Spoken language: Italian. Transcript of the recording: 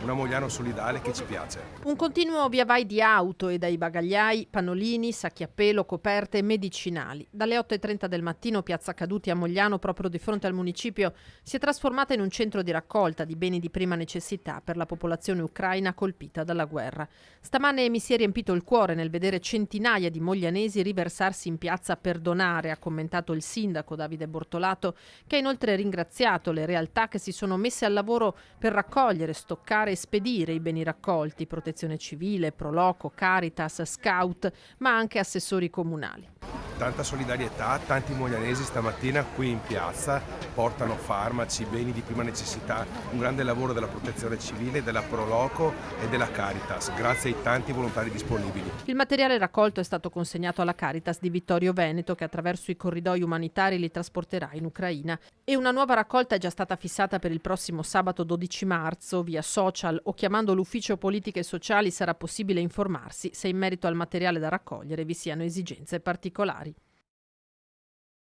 una Mogliano solidale che ci piace. Un continuo via vai di auto e dai bagagliai, pannolini, sacchi a pelo, coperte e medicinali. Dalle 8:30 del mattino Piazza Caduti a Mogliano, proprio di fronte al municipio, si è trasformata in un centro di raccolta di beni di prima necessità per la popolazione ucraina colpita dalla guerra. Stamane mi si è riempito il cuore nel vedere centinaia di moglianesi riversarsi in piazza per donare, ha commentato il sindaco Davide Bortolato, che ha inoltre ringraziato le realtà che si sono messe al lavoro per raccogliere, stoccare e spedire i beni raccolti, Protezione Civile, Proloco, Caritas, Scout, ma anche assessori comunali. Tanta solidarietà, tanti moglianesi stamattina qui in piazza portano farmaci, beni di prima necessità, un grande lavoro della Protezione Civile, della Proloco e della Caritas, grazie ai tanti volontari disponibili. Il materiale raccolto è stato consegnato alla Caritas di Vittorio Veneto, che attraverso i corridoi umanitari li trasporterà in Ucraina. E una nuova raccolta è già stata fissata per il prossimo sabato 12 marzo. Via social o chiamando l'Ufficio Politiche Sociali sarà possibile informarsi se in merito al materiale da raccogliere vi siano esigenze particolari.